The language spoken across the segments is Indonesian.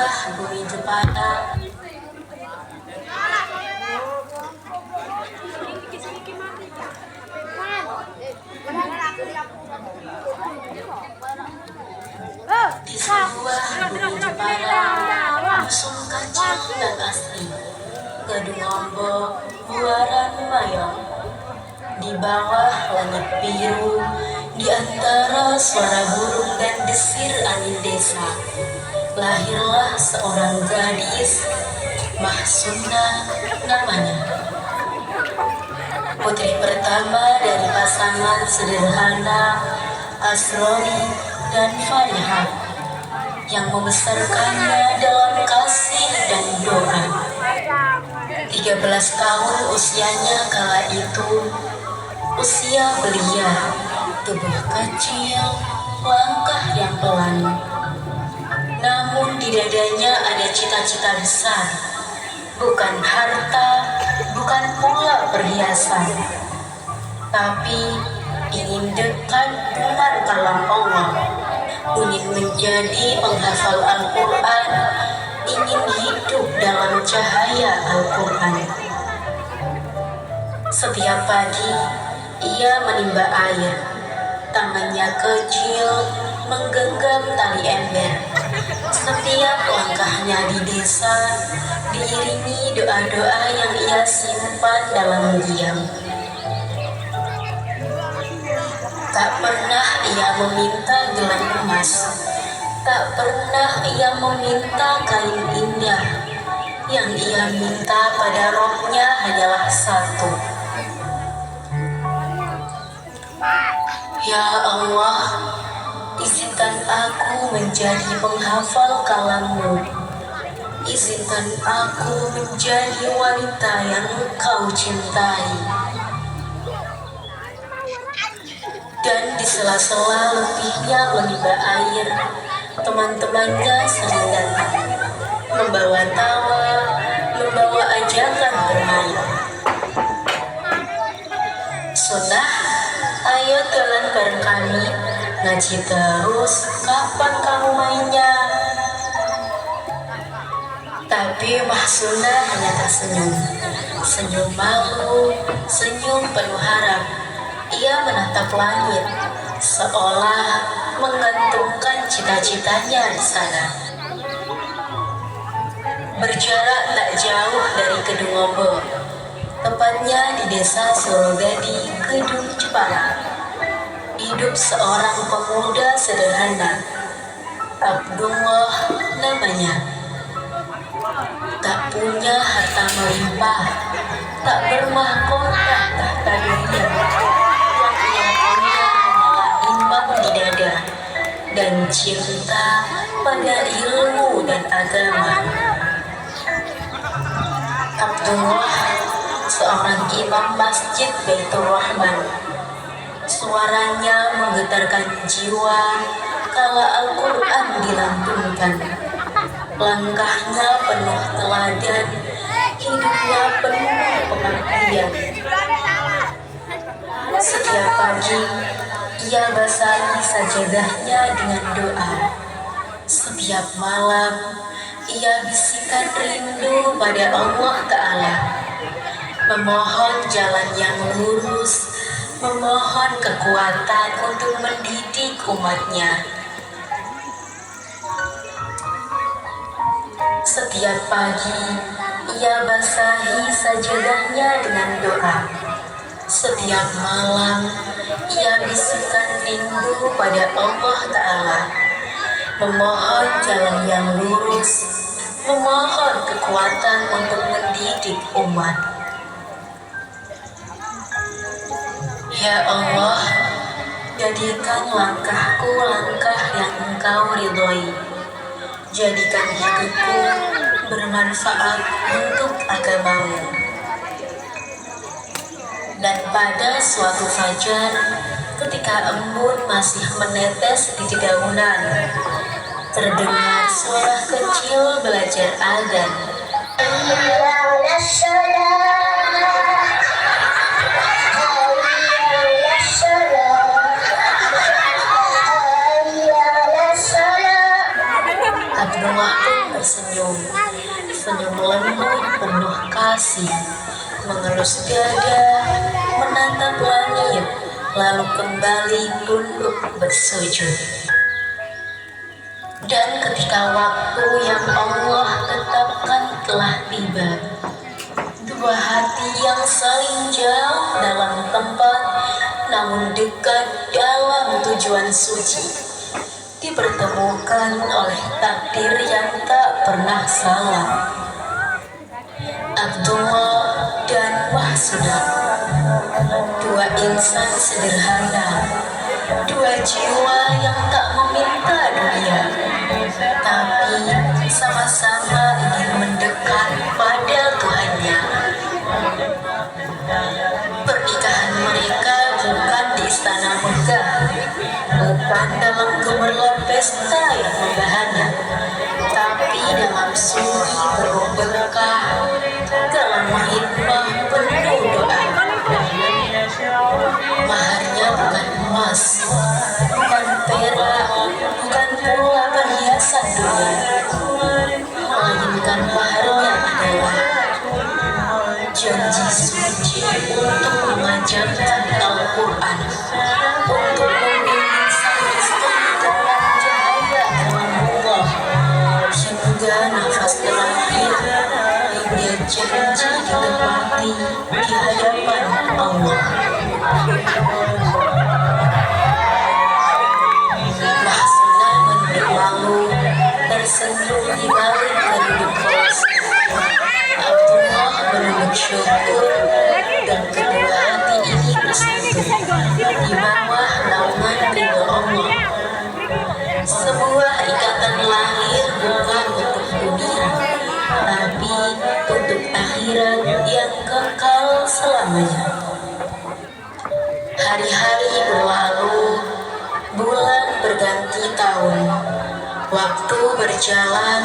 basah bumi Jepara. Di sebuah bumi Jepara, musuh kecil dan asli, gedung ombok, buaran mayang. Di bawah langit biru, di antara suara burung dan desir angin desa, lahirlah seorang gadis, Mahsuna namanya. Putri pertama dari pasangan sederhana Asrori dan Fariha, yang membesarkannya dalam kasih dan doa. 13 tahun usianya kala itu, usia belia, tubuh kecil, langkah yang pelan. Namun di dadanya ada cita-cita besar, bukan harta, bukan pula perhiasan, tapi ingin dekat dengan kalam Allah, ingin menjadi penghafal Al-Quran, ingin hidup dalam cahaya Al-Quran. Setiap pagi, ia menimba air, tangannya kecil menggenggam tali ember. Setiap langkahnya di desa diiringi doa-doa yang ia simpan dalam diam. Tak pernah ia meminta gelang emas, tak pernah ia meminta kain indah. Yang ia minta pada rohnya hanyalah satu. Ya Allah, izinkan aku menjadi penghafal kalam-Mu. Izinkan aku menjadi wanita yang Engkau cintai. Dan di sela-sela lebihnya menimba air, teman-temannya sering datang, membawa tawa, membawa ajakan bermain. Sunnah, ayo jalan bareng kami, ngaji terus, kapan kamu mainnya? Tapi Mahsuna hanya tersenyum, senyum malu, senyum penuh harap. Ia menatap langit, seolah menggantungkan cita-citanya di sana. Berjarak tak jauh dari Kedung Ombok, tepatnya di desa Surogadi, Kedung Jepara, hidup seorang pemuda sederhana, Abdullah namanya. Tak punya harta melimpah, tak bermahkota tahta dunia. Di dada dan cinta pada ilmu dan agama. Abdullah, seorang imam masjid Baitur Rahman. Suaranya menggetarkan jiwa kala Al-Quran dilantunkan. Langkahnya penuh teladan, hidupnya penuh pengabdian. Setiap pagi ia basahi sajadahnya dengan doa. Setiap malam ia bisikan rindu pada Allah Ta'ala, memohon jalan yang lurus, memohon kekuatan untuk mendidik umatnya. Setiap pagi ia basahi sajadahnya dengan doa. Setiap malam ia bisikan rindu pada Allah Ta'ala, memohon jalan yang lurus, memohon kekuatan untuk mendidik umat. Ya Allah, jadikan langkahku langkah yang Engkau ridhoi. Jadikan hidupku bermanfaat untuk agama-Mu. Dan pada suatu fajar, ketika embun masih menetes di dedaunan, terdengar suara kecil belajar adzan. Abdullah pun tersenyum, senyum lembut penuh kasih, mengelus dada, menatap langit, lalu kembali tunduk bersujud. Dan ketika waktu yang Allah tetapkan telah tiba, dua hati yang saling jauh dalam tempat namun dekat dalam tujuan suci dipertemukan oleh takdir yang tak pernah salah. Abdullah dan Mahsunah, dua insan sederhana, dua jiwa yang tak meminta dunia, tapi sama-sama ingin mendekat pada Tuhannya. Pernikahan mereka bukan di istana megah, bukan dalam gemerlap pesta yang membahana, tapi dalam sunyi penuh berkah, dalam hikmah penuh doa. Maharnya bukan emas, bukan perak, bukan pula perhiasan dunia, melainkan maharnya adalah janji suci untuk mengajarkan Al-Quran, untuk membimbing sang istri dalam cahaya kalamullah, hingga nafas terakhir, hingga janji ditepati di hadapan Allah. Mahsunah menunduk malu, tersenyum di balik kerudung polos. Abdullah menunduk syukur, dan kedua hati ini bersatu di bawah naungan ridho Allah. Sebuah ikatan lahir bukan untuk dunia, tapi untuk akhirat yang kekal selamanya. Hari-hari berlalu, bulan berganti tahun, waktu berjalan,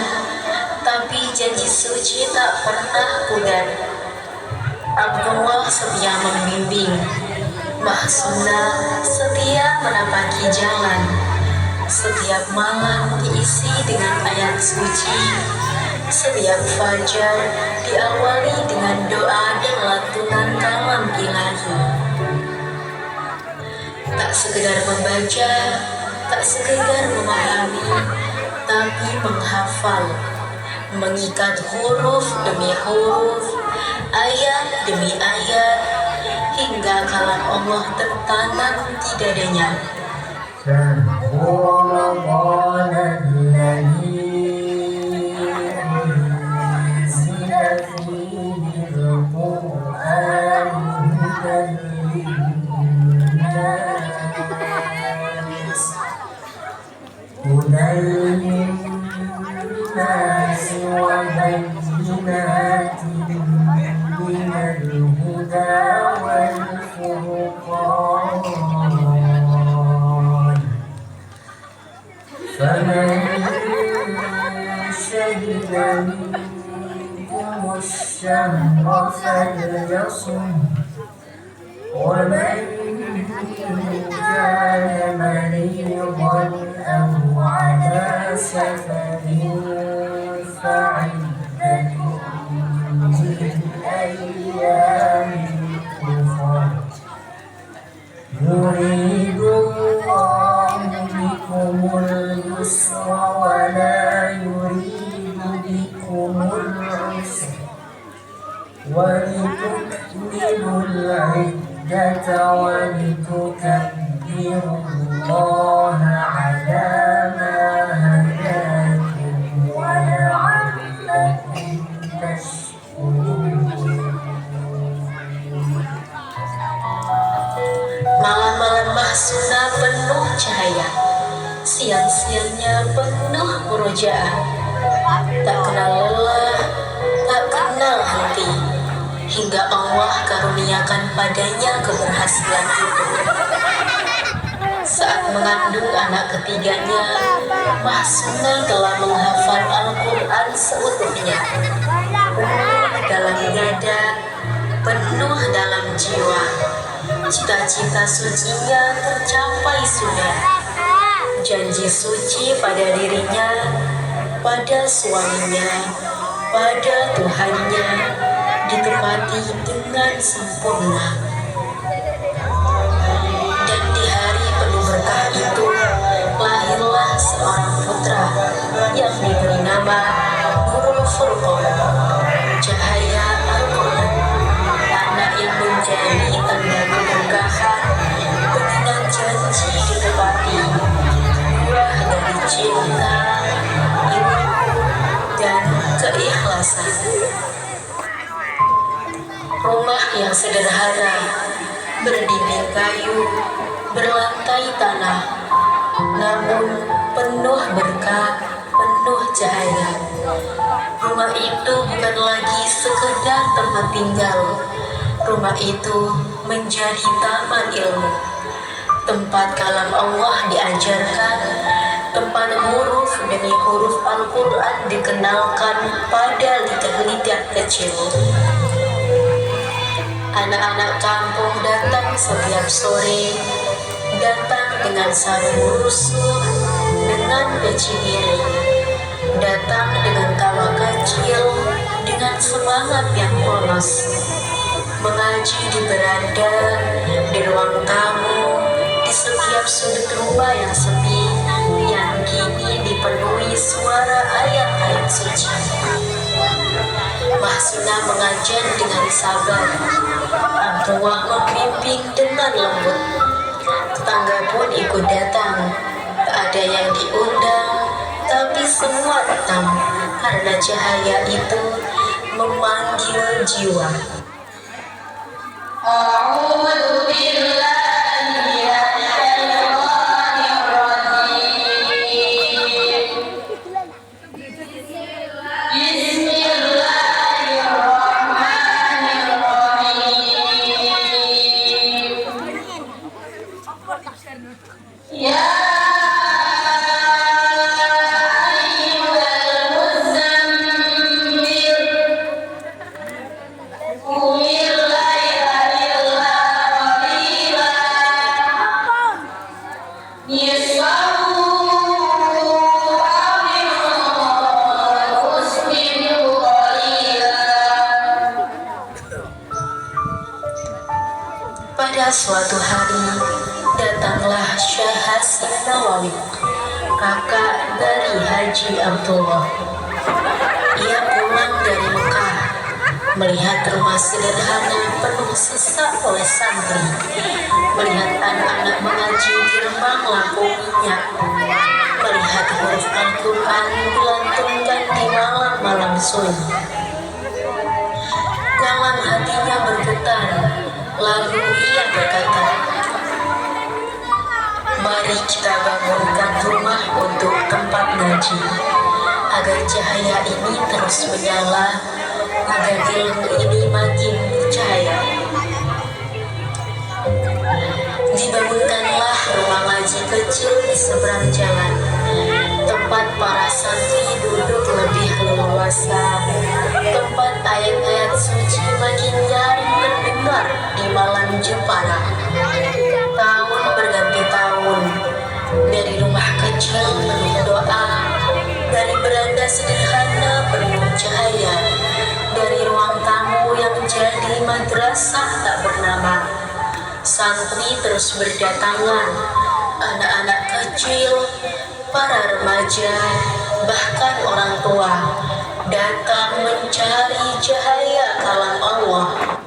tapi janji suci tak pernah pudar. Abdullah setia membimbing, Mahsunah setia menapaki jalan. Setiap malam diisi dengan ayat suci, setiap fajar diawali dengan doa dan lantunan kalam ilahi. Tak sekedar membaca, tak sekedar memahami, tapi menghafal, mengikat huruf demi huruf, ayat demi ayat, hingga kalam Allah tertanam di dadanya. فمن شهد منكم الشهر فليصم ومن كان مريضا أو على سفر فعدة من أيام أخر يريد الله بكم اليسر ولا يريد بكم العسر ولتكملوا العدة ولتكبروا الله على ما هداكم ولعلكم تشكرون. Malam-malam Mahsunah penuh cahaya, siang-siangnya penuh murojaah, tak kenal lelah, tak kenal henti, hingga Allah karuniakan padanya keberhasilan itu. Saat mengandung anak ketiganya, Mahsunah telah menghafal Al-Quran seutuhnya, penuh dalam dada, penuh dalam jiwa. Cita-cita sucinya tercapai sudah. Janji suci pada dirinya pada suaminya, pada Tuhannya, ditepati dengan sempurna. Dan di hari penuh berkah itu, lahirlah seorang putra yang diberi nama Nurul Furqan, cahaya Al-Quran, anak yang menjadi tanda keberkahan, pengingat janji ditepati, buah dari cinta, ilmu, dan keikhlasan. Rumah yang sederhana, berdinding kayu, berlantai tanah, namun penuh berkah, penuh cahaya. Rumah itu bukan lagi sekedar tempat tinggal. Rumah itu menjadi taman ilmu, tempat kalam Allah diajarkan, tempat huruf demi huruf Al-Quran dikenalkan pada lidah-lidah kecil. Anak-anak kampung datang setiap sore, datang dengan sarung rusuh, dengan peci biru, datang dengan tawa kecil, dengan semangat yang polos, mengaji di beranda, di ruang tamu, di setiap sudut rumah yang sepi, yang kini dipenuhi suara ayat-ayat suci. Mahsuna mengajar dengan sabar, Abdullah membimbing dengan lembut. Tetangga pun ikut datang, tak ada yang diundang, tapi semua datang karena cahaya itu memanggil jiwa. A'udzu billahi minasyaitonir rajim. Ya ayyuhal muzammil, qumil laila illa qalilan, nisfahu aw inqus minhu qalilan. Pada suatu hari, datanglah Syekh Hasan Nawawi, kakak dari Haji Abdullah. Ia pulang dari Mekah, melihat rumah sederhana penuh sesak oleh santri, melihat anak-anak mengaji di remang lampu minyak, melihat huruf Al-Quran dilantunkan di malam-malam sunyi. Galang hatinya bergetar, lalu ia berkata, mari kita bangunkan rumah untuk tempat ngaji, agar cahaya ini terus menyala, agar ilmu ini makin bercahaya. Dibangunkanlah rumah ngaji kecil di seberang jalan, tempat para santri duduk lebih leluasa, tempat ayat-ayat suci makin nyaring terdengar di malam jepara. Tahun berganti tahun, dari rumah kecil penuh doa, dari beranda sederhana penuh cahaya, dari ruang tamu yang jadi madrasah tak bernama, santri terus berdatangan, anak-anak kecil, para remaja, bahkan orang tua, datang mencari cahaya kalam Allah.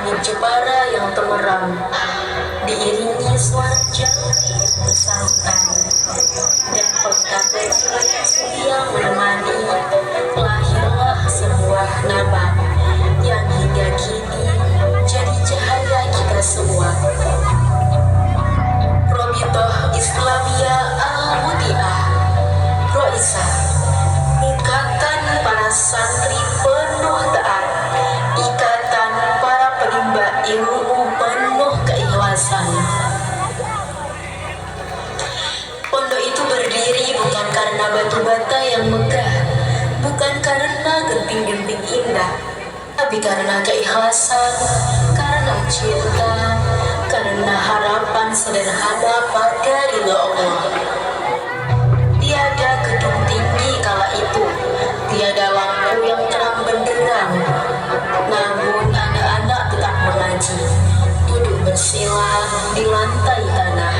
langit Jepara yang temerang, diiringi suara jari bersahutan dan pelita kecil yang menemani, lahirlah sebuah nama yang hingga kini jadi cahaya kita semua. Robitoh Islamiyah Al-Mutiah Roisah, ikatan para santri penuh taat, ikatan para penimba ilmu penuh keikhlasan. Pondok itu berdiri bukan karena batu bata yang megah, bukan karena genting-genting indah, tapi karena keikhlasan, karena cinta, karena harapan sederhana pada ridha Allah. Tiada gedung tinggi kala itu, tiada lampu yang terang benderang, namun anak-anak tetap mengaji, duduk bersila di lantai tanah.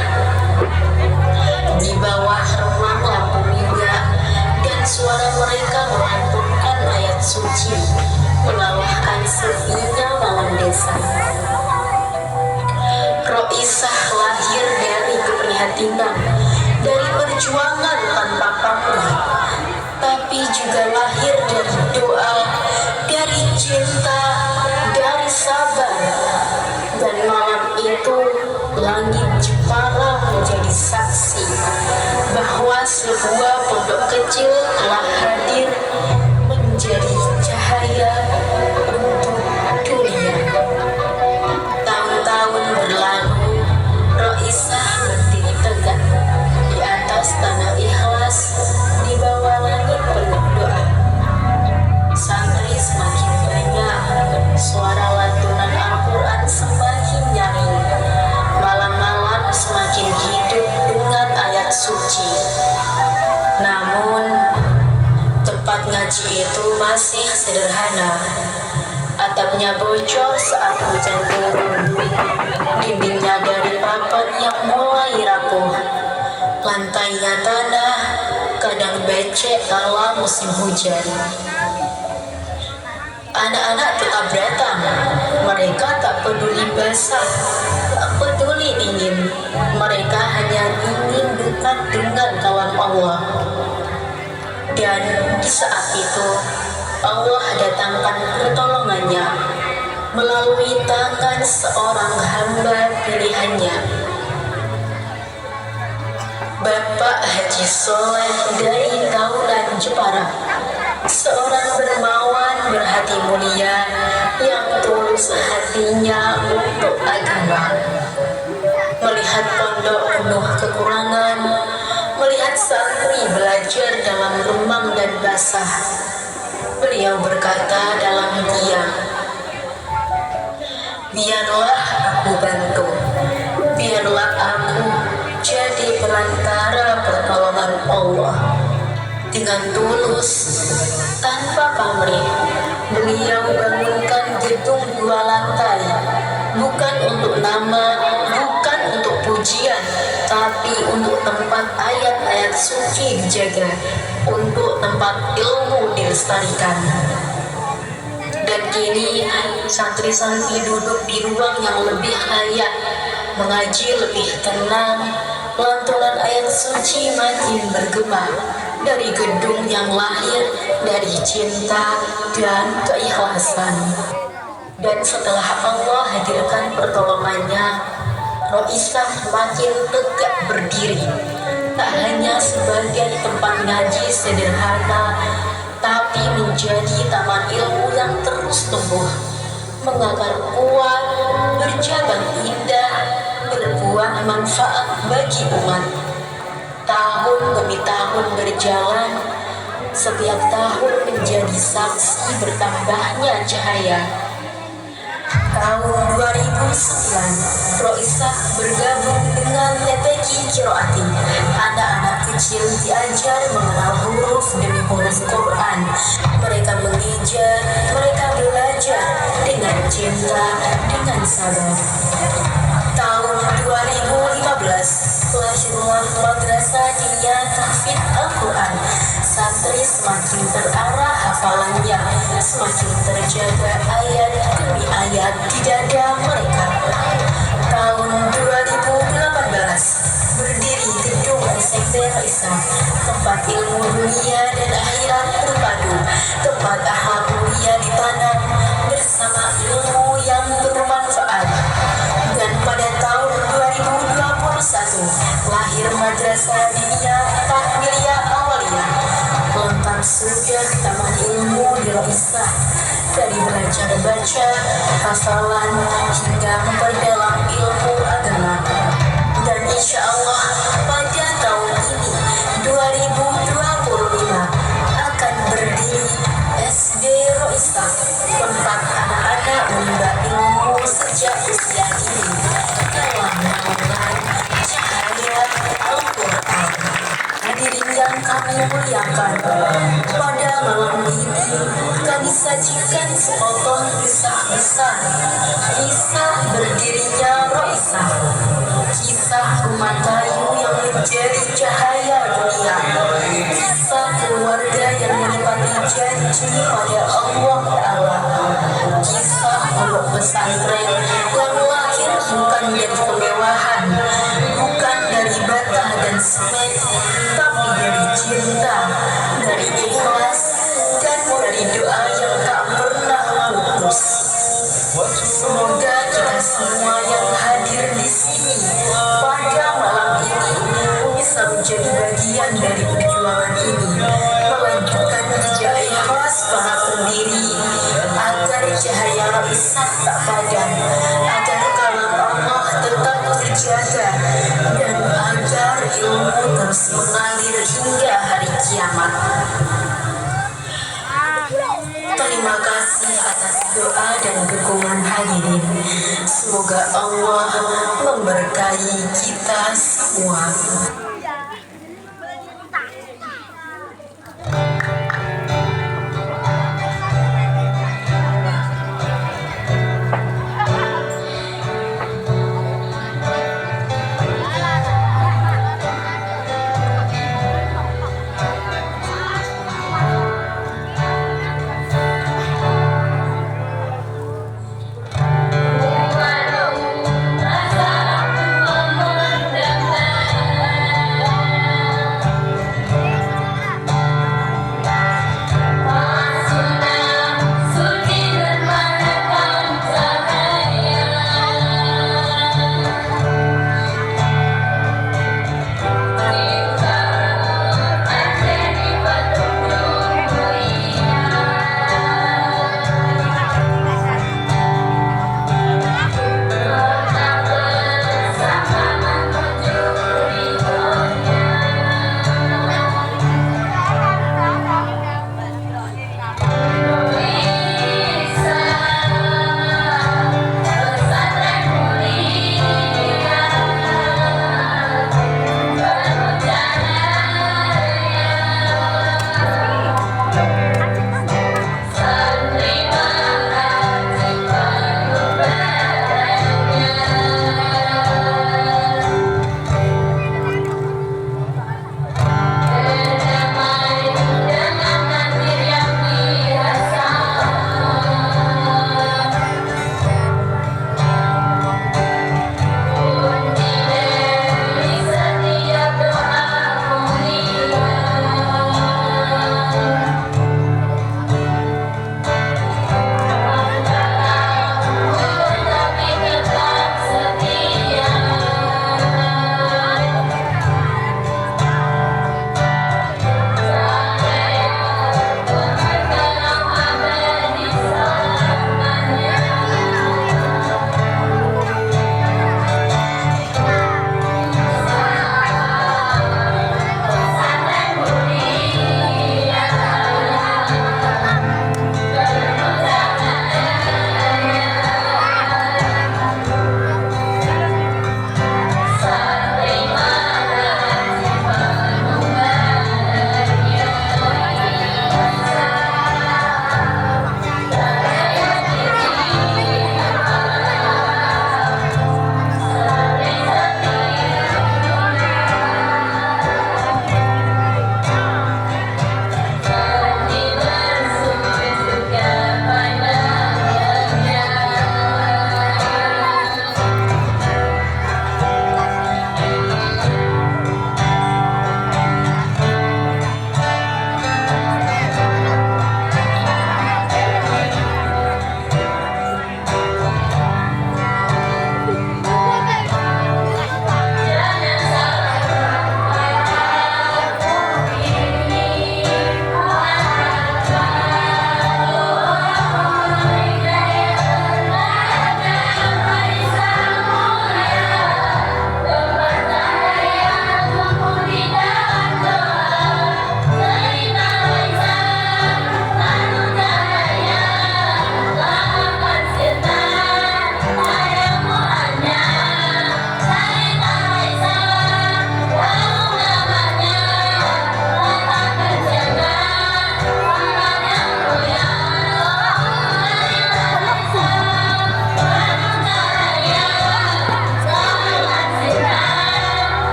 Di bawah remang lampu minyak dan suara mereka melantunkan ayat suci, melawahkan sepinya malam desa. Roisah lahir dari keprihatinan, dari perjuangan tanpa pamrih, tapi juga lahir dari doa, dari cinta, dari sabar. Dan malam itu langit Jepara menjadi saksi bahwa sebuah pondok kecil telah hadir menjadi cahaya untuk dunia. Tahun-tahun berlalu, Roisah berdiri tegak di atas tanah ikhlas, di bawah langit penuh doa. Santri semakin banyak, suara lantunan Al-Quran semakin nyaring, malam-malam semakin hidup dengan ayat suci. Namun, tempat ngaji itu masih sederhana. Atapnya bocor saat hujan turun, dindingnya dari papan yang mulai rapuh, lantainya tanah, kadang becek kala musim hujan. Anak-anak tetap datang, mereka tak peduli basah, tak peduli dingin, mereka hanya ingin dekat dengan kawan Allah. Dan di saat itu, Allah datangkan pertolongannya melalui tangan seorang hamba pilihannya, Bapak Haji Soleh dari Kaulan Jepara, seorang dermawan berhati mulia yang tulus hatinya untuk agama. Melihat pondok penuh kekurangan, melihat santri belajar dalam remang dan basah, beliau berkata dalam diam, biarlah aku bantu, biarlah aku jadi perantara pertolongan Allah. Dengan tulus, tanpa pamrih, beliau bangunkan gedung 2 lantai, bukan untuk nama, bukan untuk pujian, tapi untuk tempat ayat-ayat suci dijaga, untuk tempat ilmu dilestarikan. Dan kini santri-santri duduk di ruang yang lebih layak, mengaji lebih tenang, lantunan ayat suci makin bergema dari gedung yang lahir dari cinta dan keikhlasan. Dan setelah Allah hadirkan pertolongannya, Roisah makin tegak berdiri, tak hanya sebagai tempat ngaji sederhana, tapi menjadi taman ilmu yang terus tumbuh, mengakar kuat, bercabang indah, berbuah manfaat bagi umat. Tahun demi tahun berjalan, setiap tahun menjadi saksi bertambahnya cahaya. Tahun 2009, Roisah bergabung dengan TPQ Kiroati. Anak-anak kecil diajar mengenal huruf demi huruf Quran. Mereka mengejar, mereka belajar dengan cinta, dengan sabar. Tahun 2015, lahirlah Madrasah Diniyah Tahfidz Al-Quran, santri semakin terarah hafalannya, semakin terjaga ayat demi ayat di dada mereka. Tahun 2018 berdiri gedung SMP Islam, tempat ilmu dunia dan akhirat berpadu, tempat akhlak mulia ditanam bersama ilmu yang bermanfaat. Dan pada tahun 2021 lahir Madrasah Diniyah Takmiliyah Awaliyah, lengkap sudah taman ilmu di Roisah, dari belajar baca, hafalan hingga memperdalam ilmu agama. Dan insya Allah pada tahun ini 2025 akan berdiri SD Roisah, tempat anak-anak menimba ilmu sejak usia dini dalam naungan cahaya Al-Quran. Hadirin yang kami muliakan, pada malam ini kami sajikan sepotong kisah-kisah, kisah berdirinya Roisah, kisah rumah kayu yang menjadi cahaya dunia, kisah keluarga yang menepati janji pada Allah Ta'ala, kisah pondok pesantren yang lahir bukan dari kemewahan, bukan dari bata dan semen, tapi dari cinta, dari ikhlas, dan dari doa yang tak pernah putus. Semoga kita semua yang hadir di sini pada malam ini bisa menjadi bagian dari perjuangan ini, melanjutkan jejak ikhlas para pendiri, agar cahaya Roisah tak padam, agar kalam Allah tetap terjaga, dan agar ilmu terus mengalir hingga hari kiamat. Terima kasih atas doa dan dukungan hadirin. Semoga Allah memberkahi kita semua.